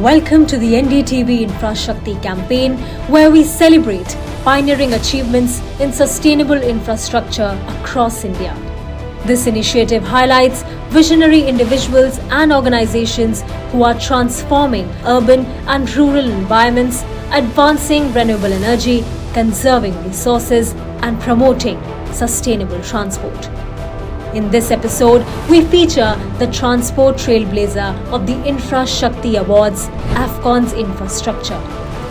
Welcome to the NDTV Infrashakti campaign, where we celebrate pioneering achievements in sustainable infrastructure across India. This initiative highlights visionary individuals and organizations who are transforming urban and rural environments, advancing renewable energy, conserving resources, and promoting sustainable transport. In this episode, we feature the transport trailblazer of the Infrashakti Awards, Afcons Infrastructure,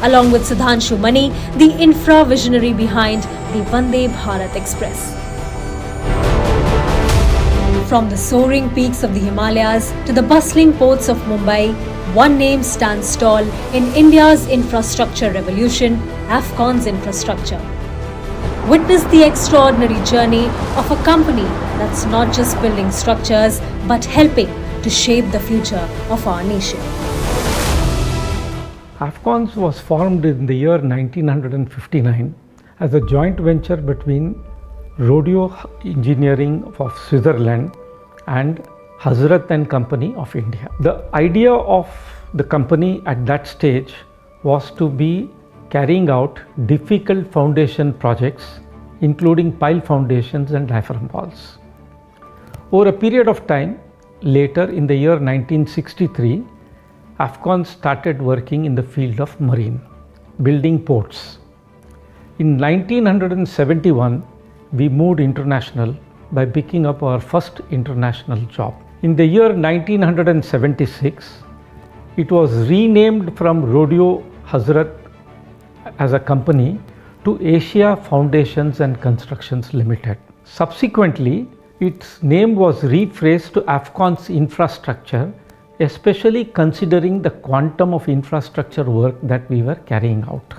along with Sudhanshu Mani, the Infra visionary behind the Vande Bharat Express. From the soaring peaks of the Himalayas to the bustling ports of Mumbai, one name stands tall in India's infrastructure revolution, Afcons Infrastructure. Witness the extraordinary journey of a company that's not just building structures but helping to shape the future of our nation. Afcons was formed in the year 1959 as a joint venture between Rodeo Engineering of Switzerland and Hazrat and Company of India. The idea of the company at that stage was to be carrying out difficult foundation projects, including pile foundations and diaphragm walls. Over a period of time, later in the year 1963, Afcons started working in the field of marine, building ports. In 1971, we moved international by picking up our first international job. In the year 1976, it was renamed from Rodeo Hazrat as a company to Asia Foundations and Constructions Limited. Subsequently, its name was rephrased to Afcons Infrastructure, especially considering the quantum of infrastructure work that we were carrying out.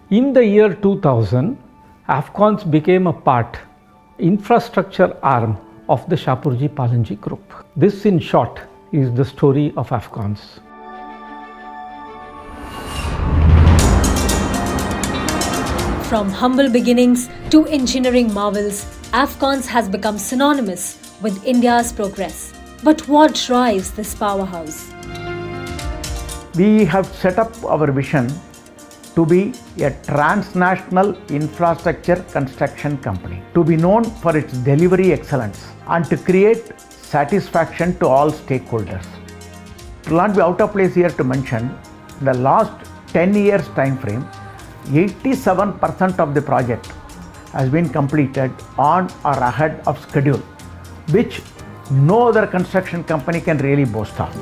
In the year 2000, Afcons became a infrastructure arm of the Shapoorji Pallonji Group. This in short is the story of Afcons. From humble beginnings to engineering marvels, Afcons has become synonymous with India's progress. But what drives this powerhouse? We have set up our vision to be a transnational infrastructure construction company, to be known for its delivery excellence and to create satisfaction to all stakeholders. It will not be out of place here to mention the last 10 years time frame, 87% of the project has been completed on or ahead of schedule, which no other construction company can really boast of.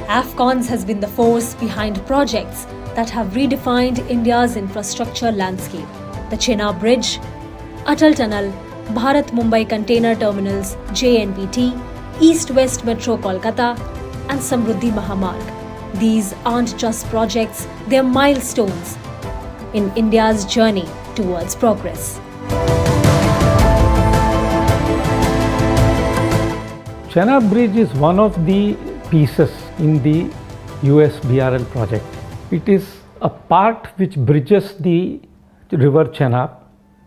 Afcons has been the force behind projects that have redefined India's infrastructure landscape. The Chenab Bridge, Atal Tunnel, Bharat Mumbai Container Terminals, JNPT, East-West Metro Kolkata, and Samruddhi Mahamarg. These aren't just projects, they're milestones in India's journey towards progress. Chenab Bridge is one of the pieces in the USBRL project. It is a part which bridges the river Chenab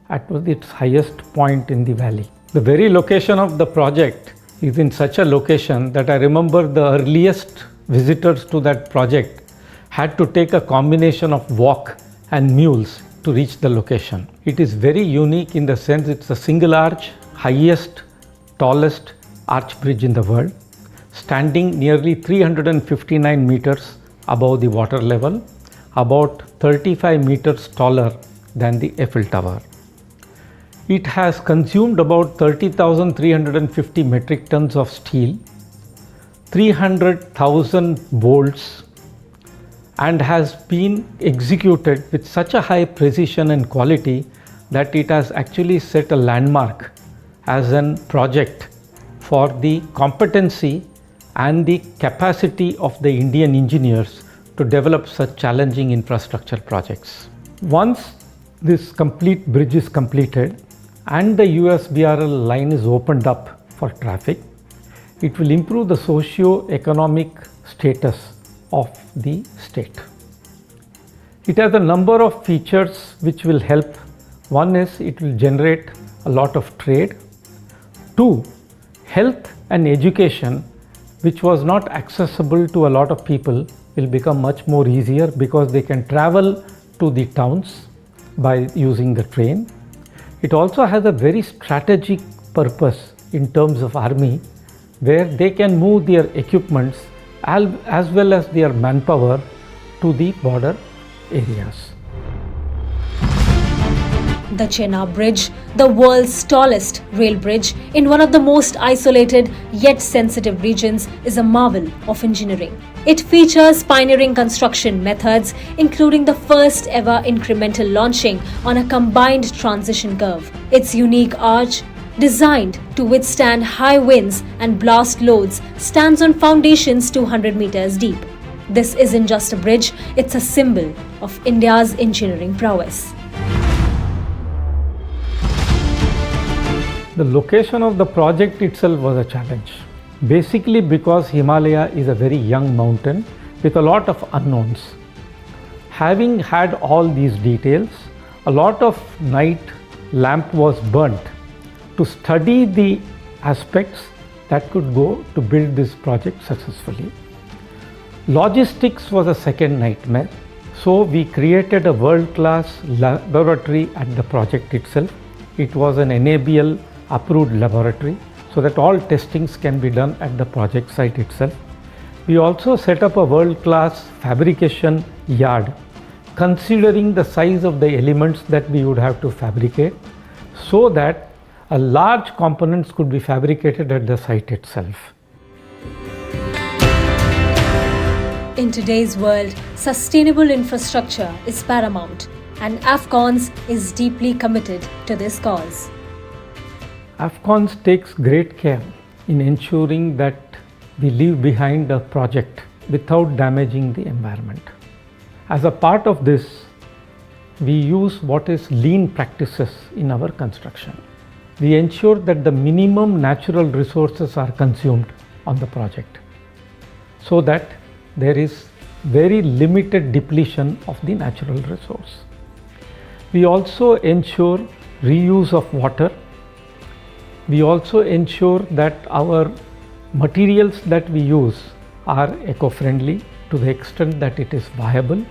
at its highest point in the valley. The very location of the project is in such a location that I remember the earliest visitors to that project had to take a combination of walk and mules to reach the location. It is very unique in the sense it's a single arch, highest, tallest arch bridge in the world, standing nearly 359 meters above the water level, about 35 meters taller than the Eiffel Tower. It has consumed about 30,350 metric tons of steel, 300,000 bolts, and has been executed with such a high precision and quality that it has actually set a landmark as a project for the competency and the capacity of the Indian engineers to develop such challenging infrastructure projects. Once this complete bridge is completed and the USBRL line is opened up for traffic, it will improve the socio-economic status of the state. It has a number of features which will help. One is it will generate a lot of trade. Two, health and education which was not accessible to a lot of people, will become much more easier because they can travel to the towns by using the train. It also has a very strategic purpose in terms of army, where they can move their equipments as well as their manpower to the border areas. The Chenab Bridge, the world's tallest rail bridge in one of the most isolated yet sensitive regions, is a marvel of engineering. It features pioneering construction methods, including the first ever incremental launching on a combined transition curve. Its unique arch, designed to withstand high winds and blast loads, stands on foundations 200 meters deep. This isn't just a bridge, it's a symbol of India's engineering prowess. The location of the project itself was a challenge, basically because Himalaya is a very young mountain with a lot of unknowns. Having had all these details, a lot of night lamp was burnt to study the aspects that could go to build this project successfully. Logistics was a second nightmare, so we created a world-class laboratory at the project itself. It was an NABL approved laboratory so that all testings can be done at the project site itself. We also set up a world-class fabrication yard, considering the size of the elements that we would have to fabricate, so that a large components could be fabricated at the site itself. In today's world, sustainable infrastructure is paramount, and Afcons is deeply committed to this cause. Afcons takes great care in ensuring that we leave behind a project without damaging the environment. As a part of this, we use what is lean practices in our construction. We ensure that the minimum natural resources are consumed on the project, so that there is very limited depletion of the natural resource. We also ensure reuse of water. We also ensure that our materials that we use are eco-friendly to the extent that it is viable.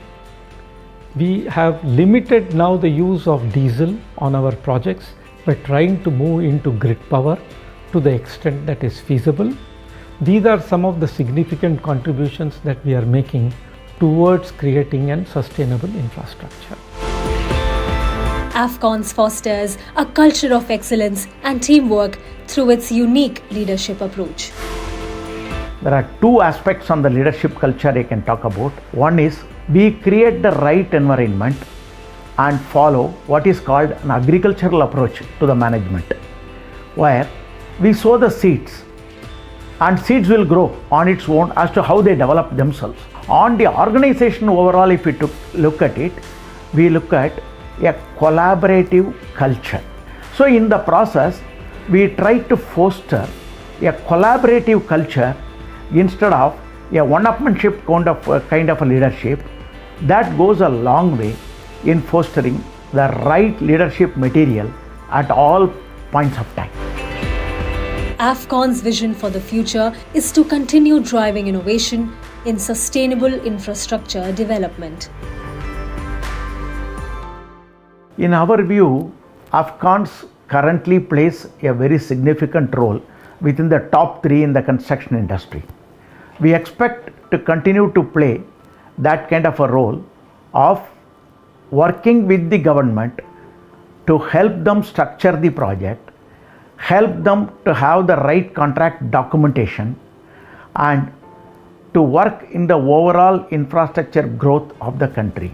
We have limited now the use of diesel on our projects by trying to move into grid power to the extent that is feasible. These are some of the significant contributions that we are making towards creating a sustainable infrastructure. Afcons fosters a culture of excellence and teamwork through its unique leadership approach. There are two aspects on the leadership culture I can talk about. One is we create the right environment and follow what is called an agricultural approach to the management, where we sow the seeds and seeds will grow on its own as to how they develop themselves. On the organization overall, if we look at it, we look at a collaborative culture. So in the process, we try to foster a collaborative culture instead of a one-upmanship kind of a leadership. That goes a long way in fostering the right leadership material at all points of time. Afcons' vision for the future is to continue driving innovation in sustainable infrastructure development. In our view, Afcons currently plays a very significant role within the top 3 in the construction industry. We expect to continue to play that kind of a role of working with the government to help them structure the project, help them to have the right contract documentation, and to work in the overall infrastructure growth of the country.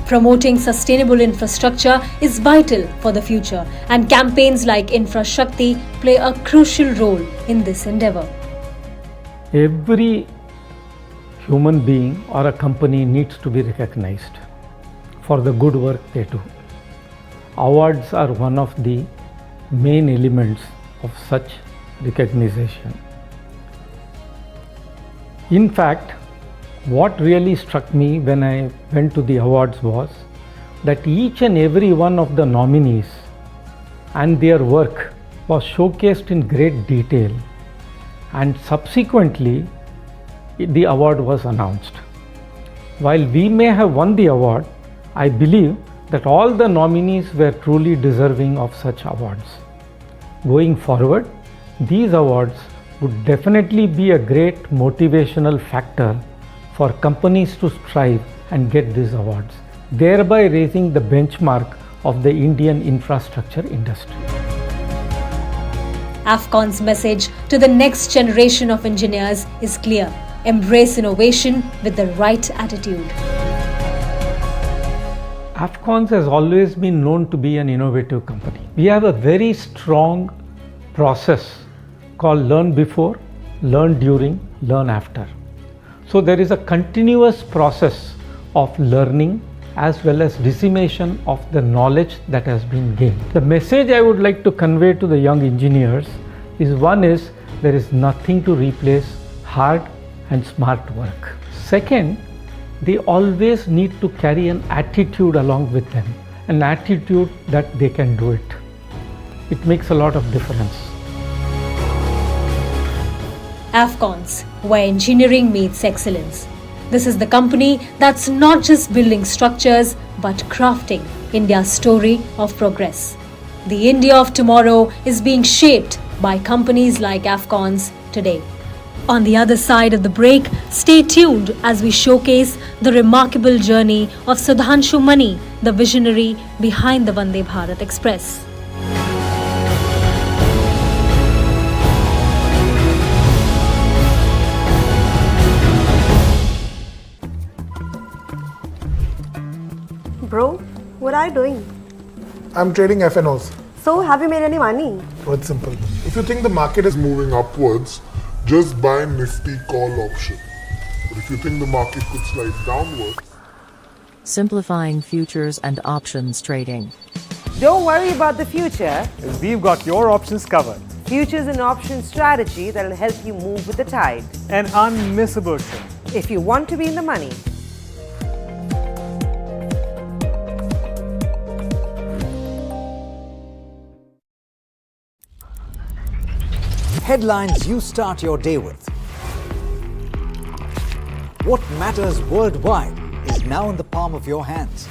Promoting sustainable infrastructure is vital for the future, and campaigns like Infrashakti play a crucial role in this endeavor. Every human being or a company needs to be recognized for the good work they do. Awards are one of the main elements of such recognition. In fact, what really struck me when I went to the awards was that each and every one of the nominees and their work was showcased in great detail, and subsequently the award was announced. While we may have won the award, I believe that all the nominees were truly deserving of such awards. Going forward, these awards would definitely be a great motivational factor for companies to strive and get these awards, thereby raising the benchmark of the Indian infrastructure industry. Afcons' message to the next generation of engineers is clear: embrace innovation with the right attitude. Afcons has always been known to be an innovative company. We have a very strong process called learn before, learn during, learn after. So there is a continuous process of learning as well as dissemination of the knowledge that has been gained. The message I would like to convey to the young engineers is, one is, there is nothing to replace hard and smart work. Second, they always need to carry an attitude along with them, an attitude that they can do it. It makes a lot of difference. Afcons, where engineering meets excellence. This is the company that's not just building structures but crafting India's story of progress. The India of tomorrow is being shaped by companies like Afcons today. On the other side of the break, stay tuned as we showcase the remarkable journey of Sudhanshu Mani, the visionary behind the Vande Bharat Express. Bro, what are you doing? I'm trading FNOs. So, have you made any money? Oh, it's simple. If you think the market is moving upwards, just buy Nifty call option. But if you think the market could slide downwards, simplifying futures and options trading. Don't worry about the future. We've got your options covered. Futures and options strategy that will help you move with the tide. An unmissable trade. If you want to be in the money. Headlines you start your day with. What matters worldwide is now in the palm of your hands.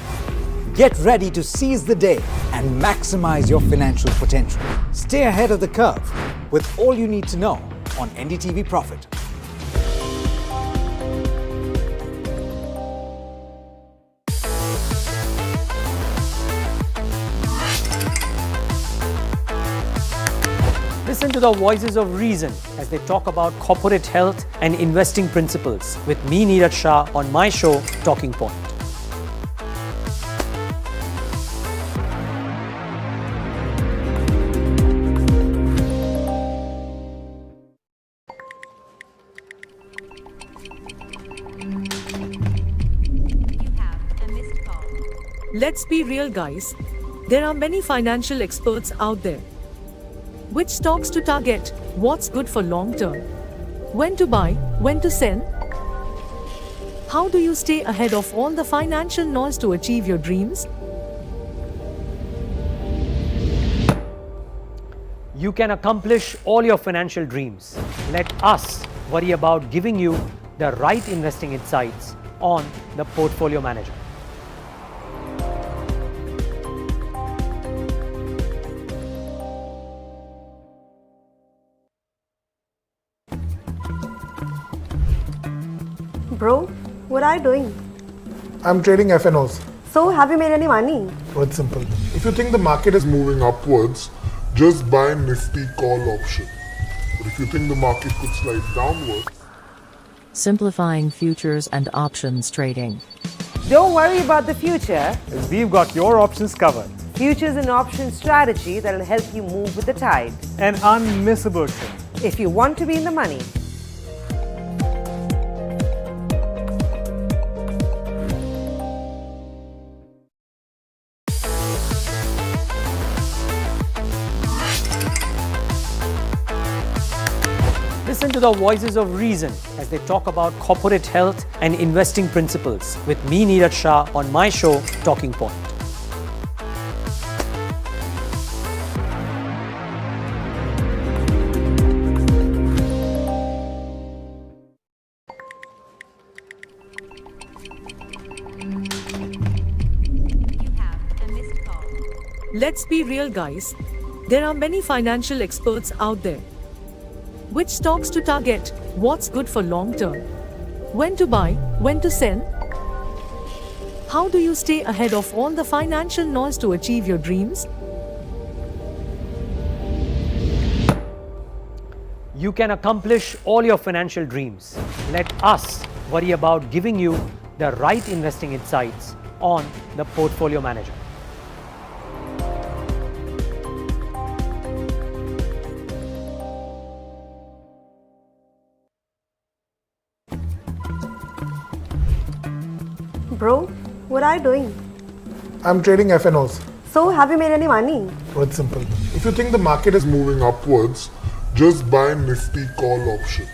Get ready to seize the day and maximize your financial potential. Stay ahead of the curve with all you need to know on NDTV Profit. Listen to the voices of reason as they talk about corporate health and investing principles with me, Neeraj Shah, on my show, Talking Point. Let's be real, guys. There are many financial experts out there. Which stocks to target? What's good for long term? When to buy? When to sell? How do you stay ahead of all the financial noise to achieve your dreams? You can accomplish all your financial dreams. Let us worry about giving you the right investing insights on the Portfolio Manager. Bro, what are you doing? I'm trading FNOs. So, have you made any money? Oh, it's simple. If you think the market is moving upwards, just buy Nifty call option. But if you think the market could slide downwards, simplifying futures and options trading. Don't worry about the future. We've got your options covered. Futures and options strategy that will help you move with the tide. An unmissable trade. If you want to be in the money. Listen to the voices of reason as they talk about corporate health and investing principles with me, Neeraj Shah, on my show, Talking Point. Let's be real, guys. There are many financial experts out there. Which stocks to target? What's good for long term? When to buy? When to sell? How do you stay ahead of all the financial noise to achieve your dreams? You can accomplish all your financial dreams. Let us worry about giving you the right investing insights on the Portfolio Manager. Bro, what are you doing? I'm trading FNOs. So, have you made any money? Oh, it's simple. If you think the market is moving upwards, just buy Nifty call option.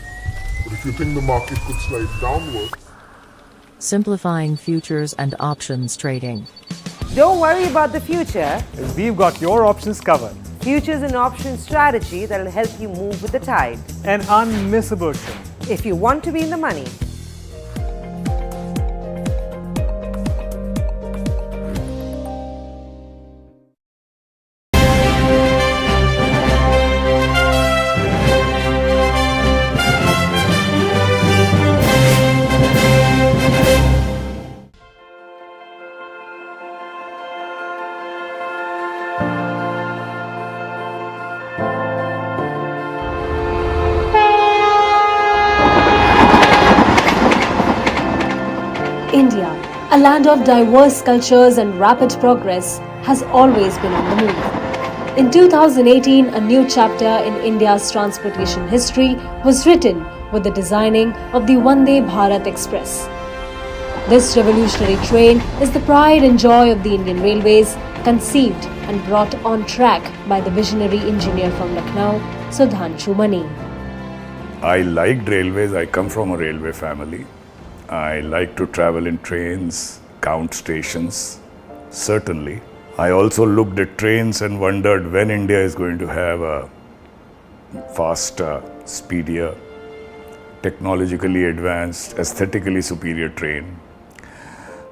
But if you think the market could slide downwards, Simplifying futures and options trading. Don't worry about the future. As we've got your options covered. Futures and options strategy that will help you move with the tide. An unmissable trade. If you want to be in the money. India, a land of diverse cultures and rapid progress, has always been on the move. In 2018, a new chapter in India's transportation history was written with the designing of the Vande Bharat Express. This revolutionary train is the pride and joy of the Indian Railways, conceived and brought on track by the visionary engineer from Lucknow, Sudhanshu Mani. I liked railways. I come from a railway family. I like to travel in trains, count stations, certainly. I also looked at trains and wondered when India is going to have a faster, speedier, technologically advanced, aesthetically superior train.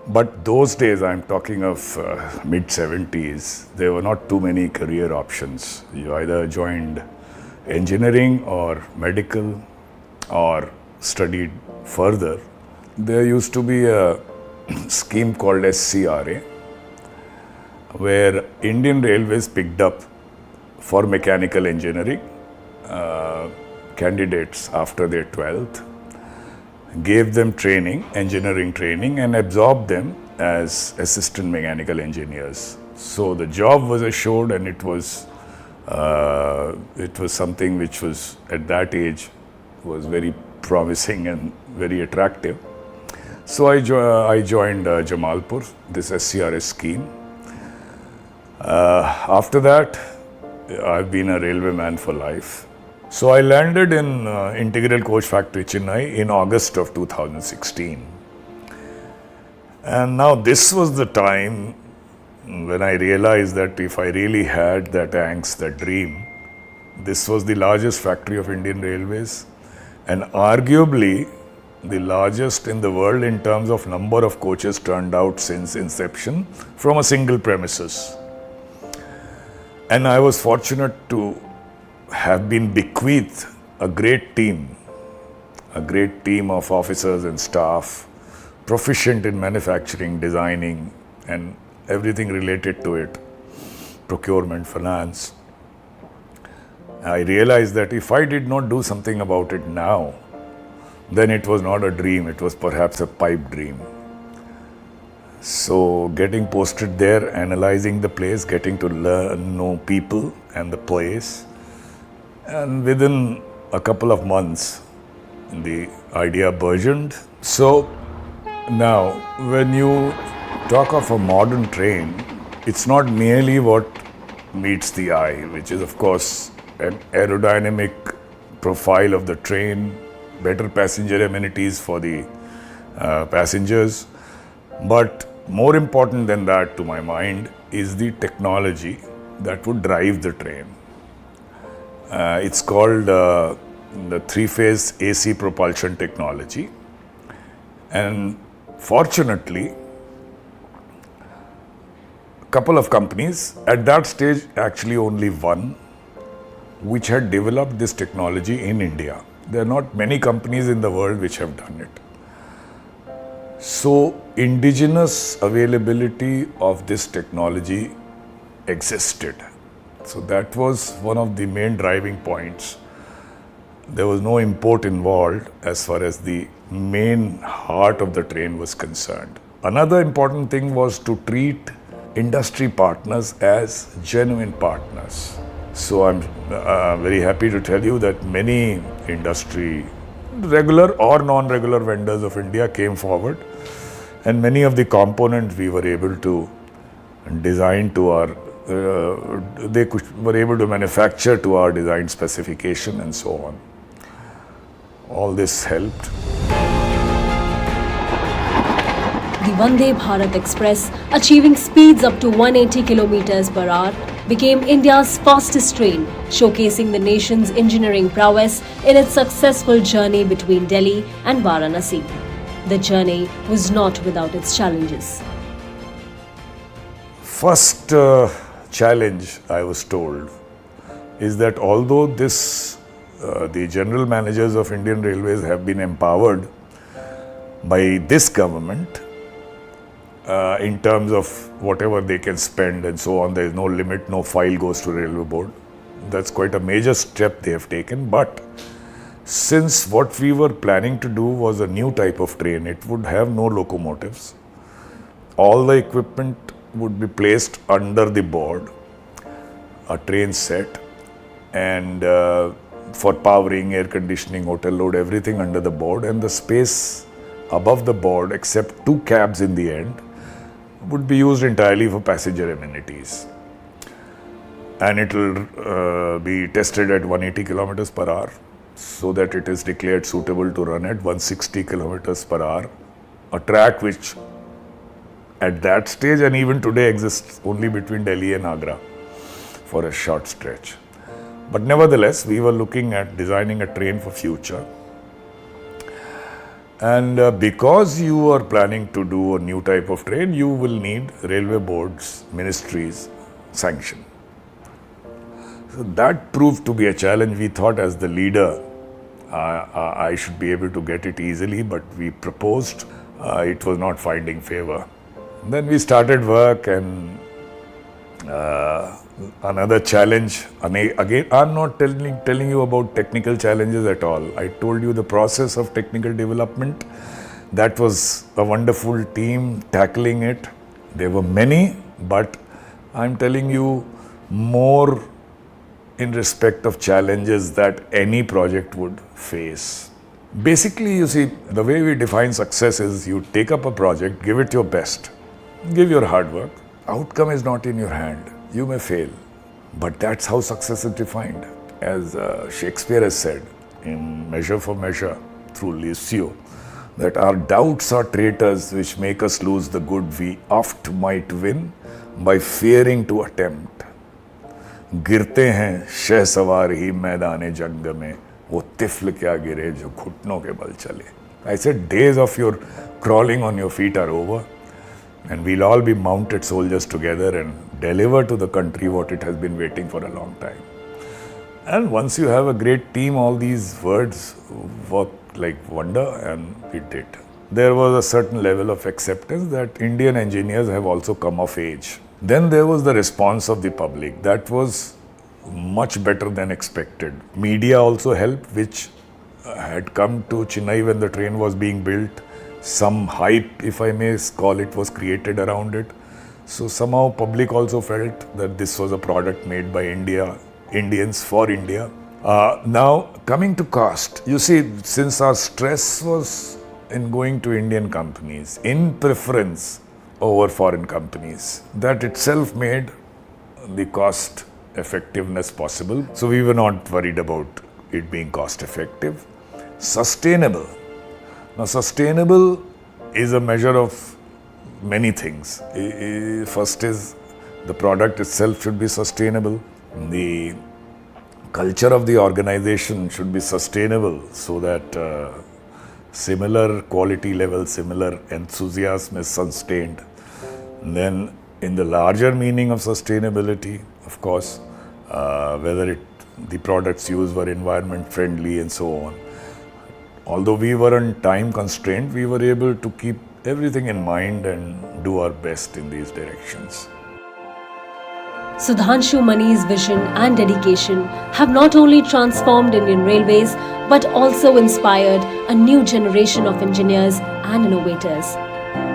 But those days, I'm talking of mid-70s, there were not too many career options. You either joined engineering or medical or studied further. There used to be a scheme called SCRA, where Indian Railways picked up for mechanical engineering candidates after their 12th, gave them training, engineering training, and absorbed them as assistant mechanical engineers. So the job was assured, and it was something which was at that age was very promising and very attractive. So I joined Jamalpur, this SCRS scheme. After that, I've been a railwayman for life. So I landed in Integral Coach Factory, Chennai in August of 2016. And now this was the time when I realized that if I really had that angst, that dream, this was the largest factory of Indian Railways and arguably the largest in the world in terms of number of coaches turned out since inception from a single premises. And I was fortunate to have been bequeathed a great team of officers and staff, proficient in manufacturing, designing, and everything related to it, procurement, finance. I realized that if I did not do something about it now, then it was not a dream, it was perhaps a pipe dream. So getting posted there, analyzing the place, getting to know people and the place, and within a couple of months, the idea burgeoned. So now, when you talk of a modern train, it's not merely what meets the eye, which is of course an aerodynamic profile of the train, better passenger amenities for the passengers. But more important than that, to my mind, is the technology that would drive the train. It's called the three-phase AC propulsion technology. And fortunately, couple of companies. At that stage, actually only one, which had developed this technology in India. There are not many companies in the world which have done it. So, indigenous availability of this technology existed. So that was one of the main driving points. There was no import involved as far as the main heart of the train was concerned. Another important thing was to treat industry partners as genuine partners. So I'm very happy to tell you that many industry, regular or non-regular vendors of India came forward, and many of the components we were able to design to our, were able to manufacture to our design specification and so on. All this helped. The Vande Bharat Express, achieving speeds up to 180 kilometers per hour, became India's fastest train, showcasing the nation's engineering prowess in its successful journey between Delhi and Varanasi. The journey was not without its challenges. First challenge, I was told, is that although this, the general managers of Indian Railways have been empowered by this government in terms of whatever they can spend and so on, there is no limit, no file goes to Railway Board. That's quite a major step they have taken. But since what we were planning to do was a new type of train, it would have no locomotives. All the equipment would be placed under the board, a train set, and for powering, air conditioning, hotel load, everything under the board, and the space above the board, except 2 cabs in the end, would be used entirely for passenger amenities. And it will be tested at 180 kilometers per hour, so that it is declared suitable to run at 160 kilometers per hour. A track which at that stage and even today exists only between Delhi and Agra for a short stretch. But nevertheless, we were looking at designing a train for future. And because you are planning to do a new type of train, you will need railway boards, ministries, sanction. So that proved to be a challenge. We thought as the leader, I should be able to get it easily, but we proposed, it was not finding favor. Then we started work, and another challenge, again, I'm not telling you about technical challenges at all. I told you the process of technical development. That was a wonderful team tackling it. There were many, but I'm telling you more in respect of challenges that any project would face. Basically, you see, the way we define success is you take up a project, give it your best, give your hard work. Outcome is not in your hand. You may fail, but that's how success is defined. As Shakespeare has said in Measure for Measure through Lucio, that our doubts are traitors which make us lose the good we oft might win by fearing to attempt. गिरते हैं शह सवार ही मैदाने जंग में, वो तिफल क्या गिरे जो घुटनों के बल चले. I said days of your crawling on your feet are over, and we'll all be mounted soldiers together and deliver to the country what it has been waiting for a long time. And once you have a great team, all these words work like wonder, and it did. There was a certain level of acceptance that Indian engineers have also come of age. Then there was the response of the public. That was much better than expected. Media also helped, which had come to Chennai when the train was being built. Some hype, if I may call it, was created around it. So somehow public also felt that this was a product made by India, Indians for India. Now coming to cost, you see, since our stress was in going to Indian companies, in preference over foreign companies, that itself made the cost effectiveness possible. So we were not worried about it being cost effective. Sustainable. Now sustainable is a measure of many things. First is the product itself should be sustainable. The culture of the organization should be sustainable, so that similar quality level, similar enthusiasm is sustained. Then in the larger meaning of sustainability, of course, whether the products used were environment friendly and so on. Although we were on time constraint, we were able to keep everything in mind and do our best in these directions. Sudhanshu Mani's vision and dedication have not only transformed Indian Railways but also inspired a new generation of engineers and innovators.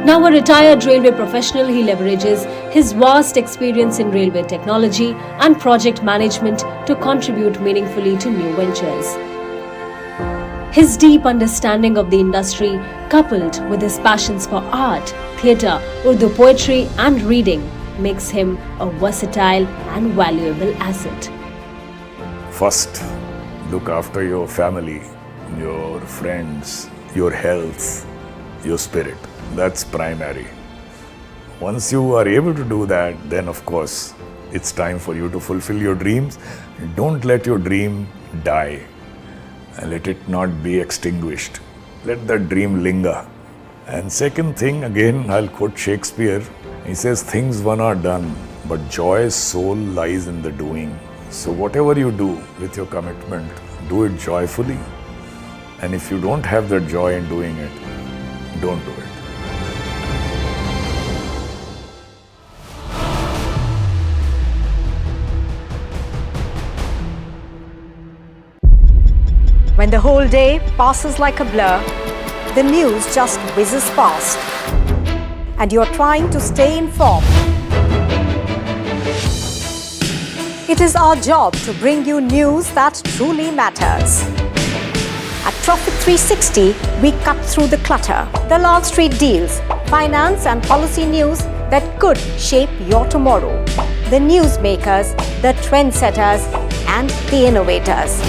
Now a retired railway professional, he leverages his vast experience in railway technology and project management to contribute meaningfully to new ventures. His deep understanding of the industry, coupled with his passions for art, theatre, Urdu poetry and reading, makes him a versatile and valuable asset. First, look after your family, your friends, your health, your spirit. That's primary. Once you are able to do that, then of course, it's time for you to fulfill your dreams. Don't let your dream die. And let it not be extinguished. Let that dream linger. And second thing, again, I'll quote Shakespeare. He says, things one are done, but joy's soul lies in the doing. So whatever you do with your commitment, do it joyfully. And if you don't have that joy in doing it, don't do it. When the whole day passes like a blur, the news just whizzes past, and you're trying to stay informed. It is our job to bring you news that truly matters. At Profit 360, we cut through the clutter, the Wall Street deals, finance and policy news that could shape your tomorrow. The newsmakers, the trendsetters, and the innovators.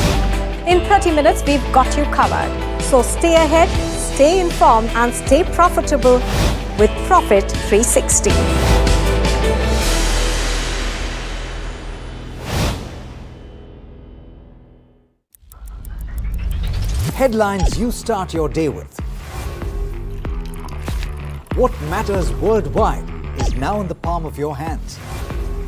In 30 minutes, we've got you covered. So stay ahead, stay informed, and stay profitable with Profit 360. Headlines you start your day with. What matters worldwide is now in the palm of your hands.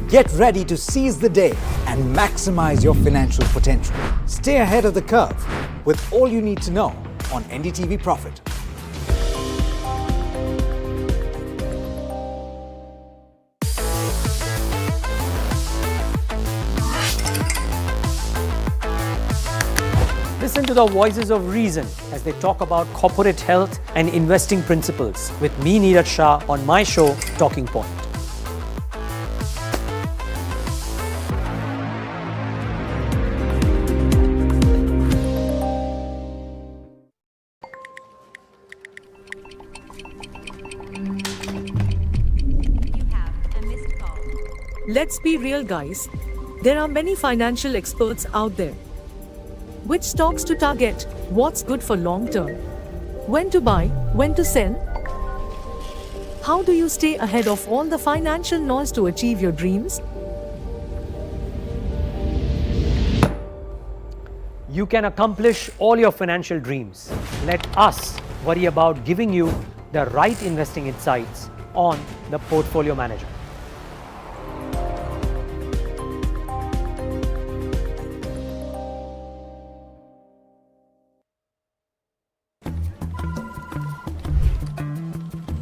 Get ready to seize the day and maximize your financial potential. Stay ahead of the curve with all you need to know on NDTV Profit. Listen to the voices of reason as they talk about corporate health and investing principles with me, Neeraj Shah, on my show, Talking Point. Let's be real, guys. There are many financial experts out there. Which stocks to target? What's good for long term? When to buy? When to sell? How do you stay ahead of all the financial noise to achieve your dreams? You can accomplish all your financial dreams. Let us worry about giving you the right investing insights on the portfolio manager.